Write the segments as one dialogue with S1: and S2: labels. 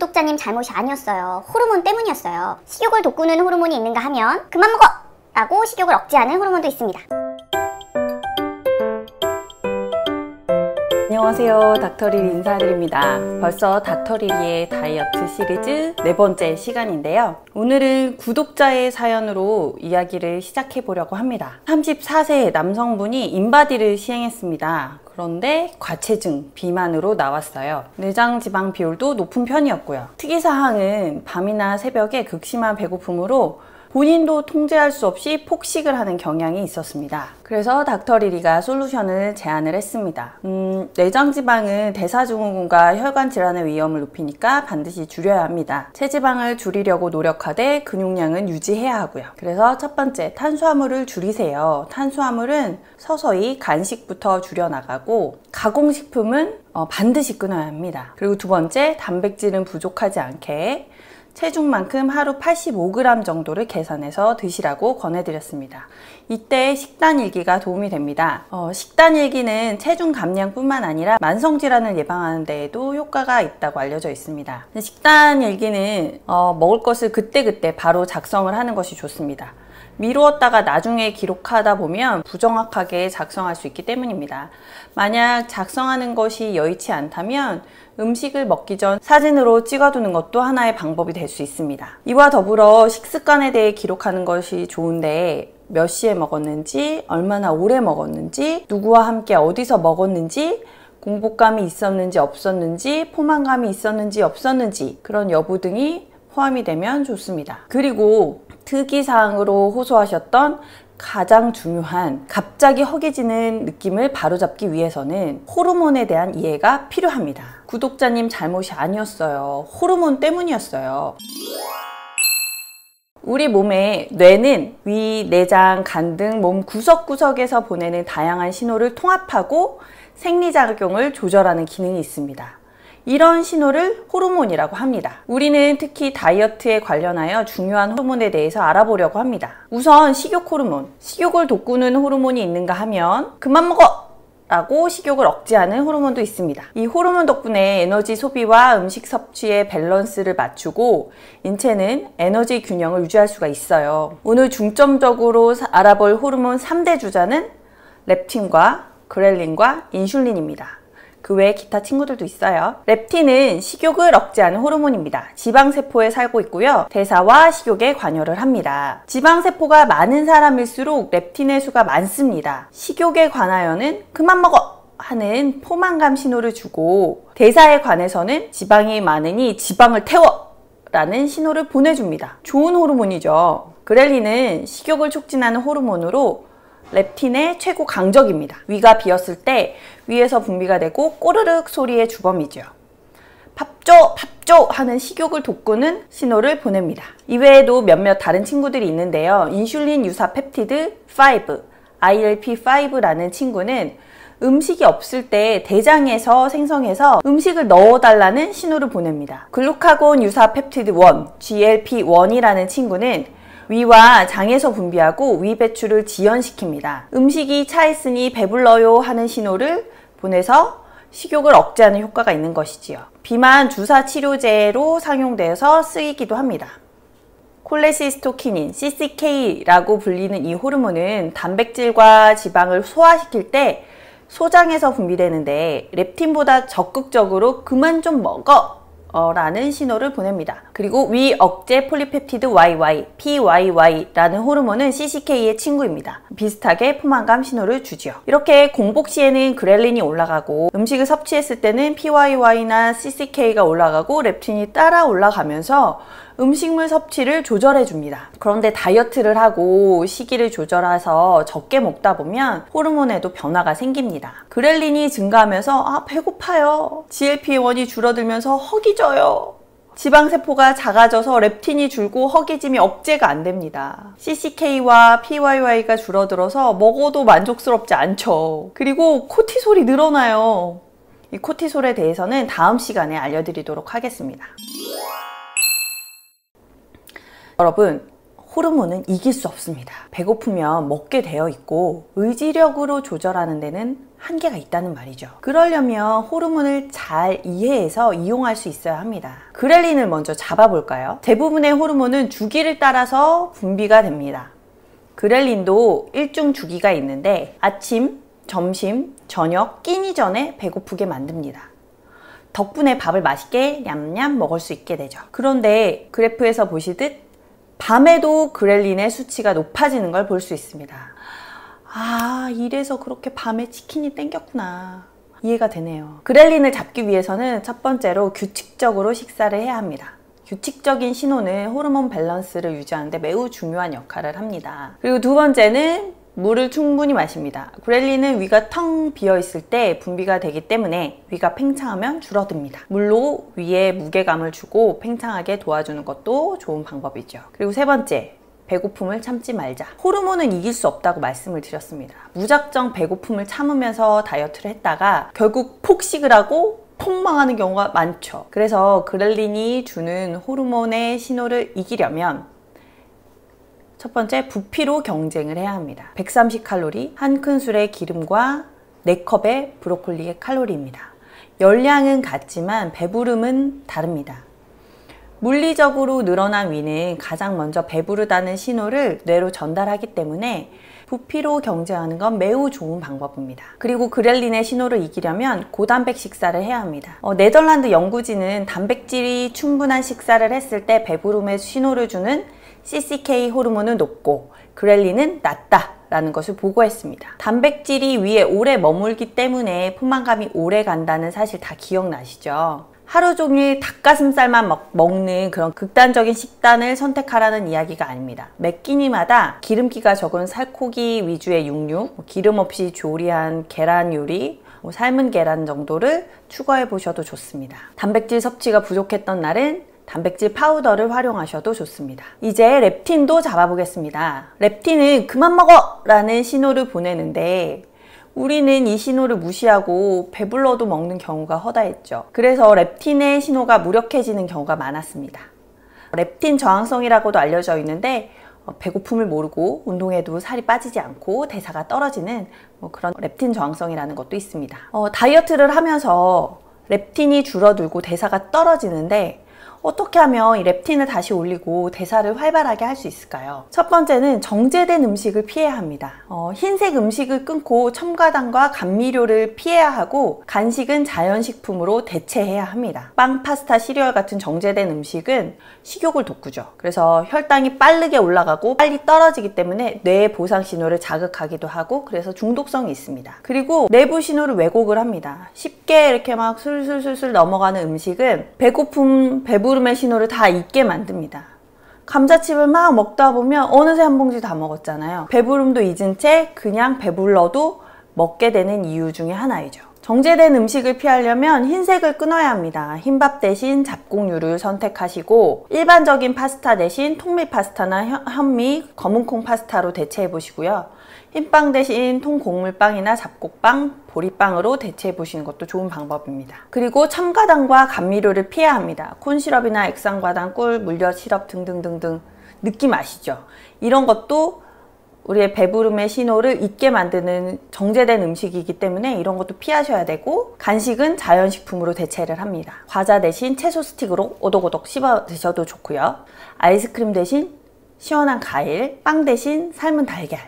S1: 구독자님 잘못이 아니었어요. 호르몬 때문이었어요. 식욕을 돋구는 호르몬이 있는가 하면 그만 먹어! 라고 식욕을 억제하는 호르몬도 있습니다.
S2: 안녕하세요, 닥터리리 인사드립니다. 벌써 닥터리리의 다이어트 시리즈 4번째 시간인데요. 오늘은 구독자의 사연으로 이야기를 시작해 보려고 합니다. 34세 남성분이 인바디를 시행했습니다. 그런데 과체중, 비만으로 나왔어요. 내장 지방 비율도 높은 편이었고요. 특이사항은 밤이나 새벽에 극심한 배고픔으로 본인도 통제할 수 없이 폭식을 하는 경향이 있었습니다. 그래서 닥터리리가 솔루션을 제안을 했습니다. 내장지방은 대사증후군과 혈관 질환의 위험을 높이니까 반드시 줄여야 합니다. 체지방을 줄이려고 노력하되 근육량은 유지해야 하고요. 그래서 첫 번째, 탄수화물을 줄이세요. 탄수화물은 서서히 간식부터 줄여나가고 가공식품은 반드시 끊어야 합니다. 그리고 두 번째, 단백질은 부족하지 않게 체중만큼 하루 85g 정도를 계산해서 드시라고 권해드렸습니다. 이때 식단일기가 도움이 됩니다. 식단일기는 체중 감량뿐만 아니라 만성질환을 예방하는 데에도 효과가 있다고 알려져 있습니다. 식단일기는 먹을 것을 그때그때 바로 작성을 하는 것이 좋습니다. 미루었다가 나중에 기록하다 보면 부정확하게 작성할 수 있기 때문입니다. 만약 작성하는 것이 여의치 않다면 음식을 먹기 전 사진으로 찍어두는 것도 하나의 방법이 될 수 있습니다. 이와 더불어 식습관에 대해 기록하는 것이 좋은데 몇 시에 먹었는지, 얼마나 오래 먹었는지, 누구와 함께 어디서 먹었는지, 공복감이 있었는지 없었는지, 포만감이 있었는지 없었는지 그런 여부 등이 포함이 되면 좋습니다. 그리고 특이사항으로 호소하셨던 가장 중요한 갑자기 허기지는 느낌을 바로잡기 위해서는 호르몬에 대한 이해가 필요합니다. 구독자님 잘못이 아니었어요. 호르몬 때문이었어요. 우리 몸의 뇌는 위, 내장, 간 등 몸 구석구석에서 보내는 다양한 신호를 통합하고 생리작용을 조절하는 기능이 있습니다. 이런 신호를 호르몬이라고 합니다. 우리는 특히 다이어트에 관련하여 중요한 호르몬에 대해서 알아보려고 합니다. 우선 식욕 호르몬, 식욕을 돋구는 호르몬이 있는가 하면 그만 먹어! 라고 식욕을 억제하는 호르몬도 있습니다. 이 호르몬 덕분에 에너지 소비와 음식 섭취의 밸런스를 맞추고 인체는 에너지 균형을 유지할 수가 있어요. 오늘 중점적으로 알아볼 호르몬 3대 주자는 렙틴과 그렐린과 인슐린입니다. 그 외에 기타 친구들도 있어요. 렙틴은 식욕을 억제하는 호르몬입니다. 지방세포에 살고 있고요. 대사와 식욕에 관여를 합니다. 지방세포가 많은 사람일수록 렙틴의 수가 많습니다. 식욕에 관하여는 그만 먹어! 하는 포만감 신호를 주고 대사에 관해서는 지방이 많으니 지방을 태워! 라는 신호를 보내줍니다. 좋은 호르몬이죠. 그렐린은 식욕을 촉진하는 호르몬으로 렙틴의 최고 강적입니다. 위가 비었을 때 위에서 분비가 되고 꼬르륵 소리의 주범이죠. 밥 줘! 밥 줘! 하는 식욕을 돋구는 신호를 보냅니다. 이외에도 몇몇 다른 친구들이 있는데요. 인슐린 유사 펩티드 5, ILP5라는 친구는 음식이 없을 때 대장에서 생성해서 음식을 넣어달라는 신호를 보냅니다. 글루카곤 유사 펩티드 1, GLP1이라는 친구는 위와 장에서 분비하고 위 배출을 지연시킵니다. 음식이 차있으니 배불러요 하는 신호를 보내서 식욕을 억제하는 효과가 있는 것이지요. 비만 주사 치료제로 상용되어서 쓰이기도 합니다. 콜레시스토키닌, CCK라고 불리는 이 호르몬은 단백질과 지방을 소화시킬 때 소장에서 분비되는데 렙틴보다 적극적으로 그만 좀 먹어! 라는 신호를 보냅니다. 그리고 위 억제 폴리펩티드 YY, PYY라는 호르몬은 CCK의 친구입니다. 비슷하게 포만감 신호를 주죠. 이렇게 공복 시에는 그렐린이 올라가고 음식을 섭취했을 때는 PYY나 CCK가 올라가고 렙틴이 따라 올라가면서 음식물 섭취를 조절해 줍니다. 그런데 다이어트를 하고 시기를 조절해서 적게 먹다 보면 호르몬에도 변화가 생깁니다. 그렐린이 증가하면서 배고파요. GLP-1이 줄어들면서 허기져요. 지방세포가 작아져서 렙틴이 줄고 허기짐이 억제가 안 됩니다. CCK와 PYY가 줄어들어서 먹어도 만족스럽지 않죠. 그리고 코티솔이 늘어나요. 이 코티솔에 대해서는 다음 시간에 알려드리도록 하겠습니다. 여러분, 호르몬은 이길 수 없습니다. 배고프면 먹게 되어 있고 의지력으로 조절하는 데는 한계가 있다는 말이죠. 그러려면 호르몬을 잘 이해해서 이용할 수 있어야 합니다. 그렐린을 먼저 잡아볼까요? 대부분의 호르몬은 주기를 따라서 분비가 됩니다. 그렐린도 일중 주기가 있는데 아침, 점심, 저녁 끼니 전에 배고프게 만듭니다. 덕분에 밥을 맛있게 냠냠 먹을 수 있게 되죠. 그런데 그래프에서 보시듯 밤에도 그렐린의 수치가 높아지는 걸 볼 수 있습니다. 아, 이래서 그렇게 밤에 치킨이 땡겼구나. 이해가 되네요. 그렐린을 잡기 위해서는 첫 번째로 규칙적으로 식사를 해야 합니다. 규칙적인 신호는 호르몬 밸런스를 유지하는 데 매우 중요한 역할을 합니다. 그리고 두 번째는 물을 충분히 마십니다. 그렐린은 위가 텅 비어 있을 때 분비가 되기 때문에 위가 팽창하면 줄어듭니다. 물로 위에 무게감을 주고 팽창하게 도와주는 것도 좋은 방법이죠. 그리고 세 번째, 배고픔을 참지 말자. 호르몬은 이길 수 없다고 말씀을 드렸습니다. 무작정 배고픔을 참으면서 다이어트를 했다가 결국 폭식을 하고 폭망하는 경우가 많죠. 그래서 그렐린이 주는 호르몬의 신호를 이기려면 첫 번째, 부피로 경쟁을 해야 합니다. 130칼로리, 한 큰술의 기름과 4컵의 브로콜리의 칼로리입니다. 열량은 같지만 배부름은 다릅니다. 물리적으로 늘어난 위는 가장 먼저 배부르다는 신호를 뇌로 전달하기 때문에 부피로 경쟁하는 건 매우 좋은 방법입니다. 그리고 그렐린의 신호를 이기려면 고단백 식사를 해야 합니다. 네덜란드 연구진은 단백질이 충분한 식사를 했을 때 배부름의 신호를 주는 CCK 호르몬은 높고 그렐린은 낮다라는 것을 보고했습니다. 단백질이 위에 오래 머물기 때문에 포만감이 오래 간다는 사실 다 기억나시죠? 하루 종일 닭가슴살만 먹는 그런 극단적인 식단을 선택하라는 이야기가 아닙니다. 매 끼니마다 기름기가 적은 살코기 위주의 육류, 기름 없이 조리한 계란 요리, 삶은 계란 정도를 추가해 보셔도 좋습니다. 단백질 섭취가 부족했던 날은 단백질 파우더를 활용하셔도 좋습니다. 이제 렙틴도 잡아보겠습니다. 렙틴은 그만 먹어! 라는 신호를 보내는데 우리는 이 신호를 무시하고 배불러도 먹는 경우가 허다했죠. 그래서 렙틴의 신호가 무력해지는 경우가 많았습니다. 렙틴 저항성이라고도 알려져 있는데 배고픔을 모르고 운동해도 살이 빠지지 않고 대사가 떨어지는 그런 렙틴 저항성이라는 것도 있습니다. 다이어트를 하면서 렙틴이 줄어들고 대사가 떨어지는데 어떻게 하면 이 렙틴을 다시 올리고 대사를 활발하게 할 수 있을까요? 첫 번째는 정제된 음식을 피해야 합니다. 흰색 음식을 끊고 첨가당과 감미료를 피해야 하고 간식은 자연식품으로 대체해야 합니다. 빵, 파스타, 시리얼 같은 정제된 음식은 식욕을 돋구죠. 그래서 혈당이 빠르게 올라가고 빨리 떨어지기 때문에 뇌의 보상 신호를 자극하기도 하고 그래서 중독성이 있습니다. 그리고 내부 신호를 왜곡을 합니다. 쉽게 이렇게 막 술술술술 넘어가는 음식은 배고픔, 배부름의 신호를 다 잊게 만듭니다. 감자칩을 막 먹다 보면 어느새 한 봉지 다 먹었잖아요. 배부름도 잊은 채 그냥 배불러도 먹게 되는 이유 중에 하나이죠. 정제된 음식을 피하려면 흰색을 끊어야 합니다. 흰밥 대신 잡곡류를 선택하시고 일반적인 파스타 대신 통밀 파스타나 현미, 검은콩 파스타로 대체해 보시고요. 흰빵 대신 통곡물빵이나 잡곡빵, 보리빵으로 대체해 보시는 것도 좋은 방법입니다. 그리고 첨가당과 감미료를 피해야 합니다. 콘시럽이나 액상과당, 꿀, 물엿 시럽 등등등등 느낌 아시죠? 이런 것도 우리의 배부름의 신호를 잊게 만드는 정제된 음식이기 때문에 이런 것도 피하셔야 되고 간식은 자연식품으로 대체를 합니다. 과자 대신 채소 스틱으로 오독오독 씹어 드셔도 좋고요. 아이스크림 대신 시원한 과일, 빵 대신 삶은 달걀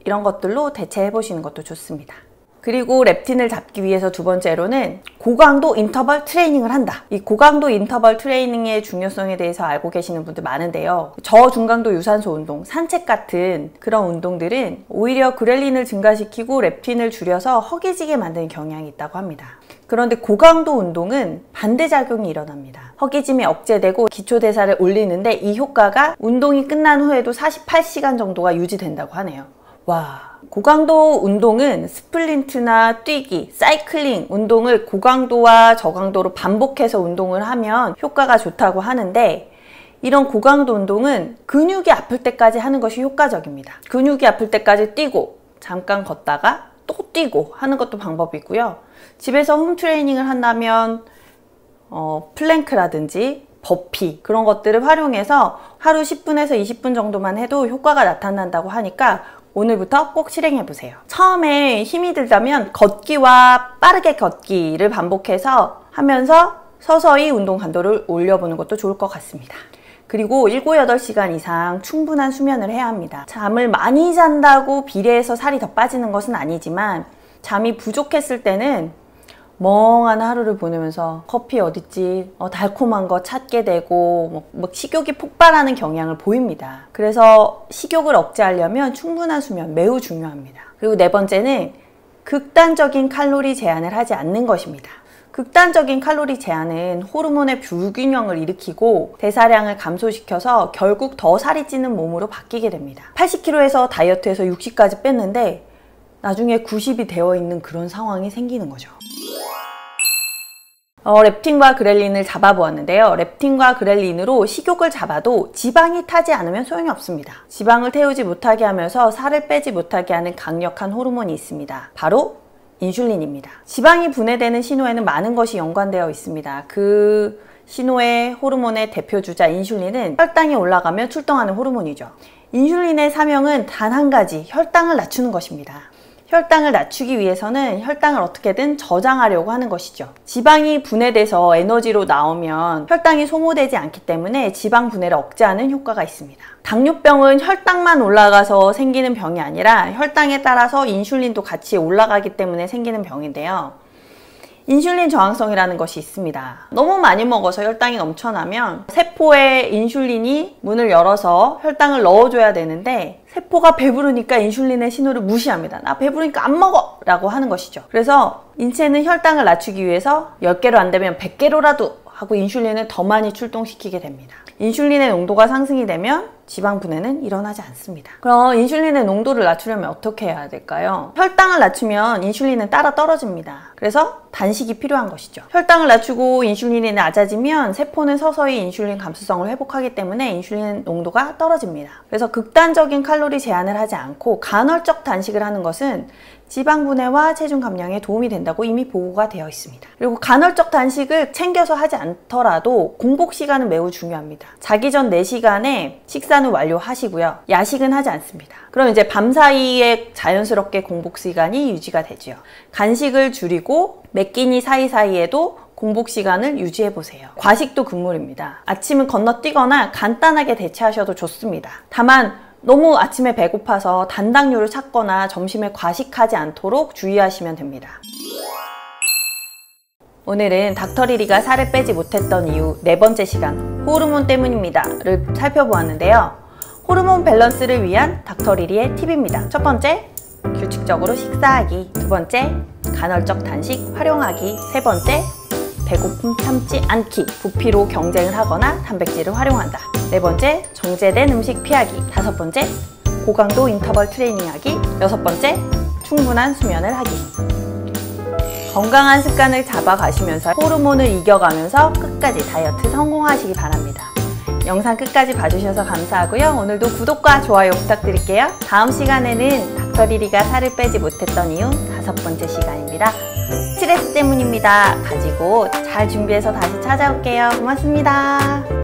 S2: 이런 것들로 대체해 보시는 것도 좋습니다. 그리고 렙틴을 잡기 위해서 두 번째로는 고강도 인터벌 트레이닝을 한다. 이 고강도 인터벌 트레이닝의 중요성에 대해서 알고 계시는 분들 많은데요. 저중강도 유산소 운동, 산책 같은 그런 운동들은 오히려 그렐린을 증가시키고 렙틴을 줄여서 허기지게 만드는 경향이 있다고 합니다. 그런데 고강도 운동은 반대작용이 일어납니다. 허기짐이 억제되고 기초대사를 올리는데 이 효과가 운동이 끝난 후에도 48시간 정도가 유지된다고 하네요. 와, 고강도 운동은 스플린트나 뛰기, 사이클링 운동을 고강도와 저강도로 반복해서 운동을 하면 효과가 좋다고 하는데 이런 고강도 운동은 근육이 아플 때까지 하는 것이 효과적입니다. 근육이 아플 때까지 뛰고 잠깐 걷다가 또 뛰고 하는 것도 방법이고요. 집에서 홈트레이닝을 한다면 플랭크라든지 버피 그런 것들을 활용해서 하루 10분에서 20분 정도만 해도 효과가 나타난다고 하니까 오늘부터 꼭 실행해보세요. 처음에 힘이 들다면 걷기와 빠르게 걷기를 반복해서 하면서 서서히 운동 강도를 올려보는 것도 좋을 것 같습니다. 그리고 7, 8시간 이상 충분한 수면을 해야 합니다. 잠을 많이 잔다고 비례해서 살이 더 빠지는 것은 아니지만 잠이 부족했을 때는 멍한 하루를 보내면서 커피 어딨지 달콤한 거 찾게 되고 뭐 식욕이 폭발하는 경향을 보입니다. 그래서 식욕을 억제하려면 충분한 수면 매우 중요합니다. 그리고 네 번째는 극단적인 칼로리 제한을 하지 않는 것입니다. 극단적인 칼로리 제한은 호르몬의 불균형을 일으키고 대사량을 감소시켜서 결국 더 살이 찌는 몸으로 바뀌게 됩니다. 80kg에서 다이어트해서 60까지 뺐는데 나중에 90이 되어 있는 그런 상황이 생기는 거죠. 렙틴과 그렐린을 잡아보았는데요. 렙틴과 그렐린으로 식욕을 잡아도 지방이 타지 않으면 소용이 없습니다. 지방을 태우지 못하게 하면서 살을 빼지 못하게 하는 강력한 호르몬이 있습니다. 바로 인슐린입니다. 지방이 분해되는 신호에는 많은 것이 연관되어 있습니다. 그 신호의 호르몬의 대표주자 인슐린은 혈당이 올라가며 출동하는 호르몬이죠. 인슐린의 사명은 단 한 가지, 혈당을 낮추는 것입니다. 혈당을 낮추기 위해서는 혈당을 어떻게든 저장하려고 하는 것이죠. 지방이 분해돼서 에너지로 나오면 혈당이 소모되지 않기 때문에 지방 분해를 억제하는 효과가 있습니다. 당뇨병은 혈당만 올라가서 생기는 병이 아니라 혈당에 따라서 인슐린도 같이 올라가기 때문에 생기는 병인데요. 인슐린 저항성이라는 것이 있습니다. 너무 많이 먹어서 혈당이 넘쳐나면 세포에 인슐린이 문을 열어서 혈당을 넣어줘야 되는데 세포가 배부르니까 인슐린의 신호를 무시합니다. 나 배부르니까 안 먹어! 라고 하는 것이죠. 그래서 인체는 혈당을 낮추기 위해서 10개로 안 되면 100개로라도 하고 인슐린을 더 많이 출동시키게 됩니다. 인슐린의 농도가 상승이 되면 지방 분해는 일어나지 않습니다. 그럼 인슐린의 농도를 낮추려면 어떻게 해야 될까요? 혈당을 낮추면 인슐린은 따라 떨어집니다. 그래서 단식이 필요한 것이죠. 혈당을 낮추고 인슐린이 낮아지면 세포는 서서히 인슐린 감수성을 회복하기 때문에 인슐린 농도가 떨어집니다. 그래서 극단적인 칼로리 제한을 하지 않고 간헐적 단식을 하는 것은 지방 분해와 체중 감량에 도움이 된다고 이미 보고가 되어 있습니다. 그리고 간헐적 단식을 챙겨서 하지 않더라도 공복 시간은 매우 중요합니다. 자기 전 4시간에 식사는 완료하시고요. 야식은 하지 않습니다. 그럼 이제 밤 사이에 자연스럽게 공복 시간이 유지가 되죠. 간식을 줄이고 몇 끼니 사이사이에도 공복 시간을 유지해 보세요. 과식도 금물입니다. 아침은 건너뛰거나 간단하게 대체하셔도 좋습니다. 다만 너무 아침에 배고파서 단당류를 찾거나 점심에 과식하지 않도록 주의하시면 됩니다. 오늘은 닥터리리가 살을 빼지 못했던 이유 네 번째 시간 호르몬 때문입니다 를 살펴보았는데요. 호르몬 밸런스를 위한 닥터리리의 팁입니다. 첫 번째, 규칙적으로 식사하기. 두 번째, 간헐적 단식 활용하기. 세 번째, 배고픔 참지 않기. 부피로 경쟁을 하거나 단백질을 활용한다. 네 번째, 정제된 음식 피하기. 다섯 번째, 고강도 인터벌 트레이닝하기. 여섯 번째, 충분한 수면을 하기. 건강한 습관을 잡아가시면서 호르몬을 이겨가면서 끝까지 다이어트 성공하시기 바랍니다. 영상 끝까지 봐주셔서 감사하고요. 오늘도 구독과 좋아요 부탁드릴게요. 다음 시간에는 닥터리리가 살을 빼지 못했던 이유 5번째 시간입니다. 스트레스 때문입니다. 가지고 잘 준비해서 다시 찾아올게요. 고맙습니다.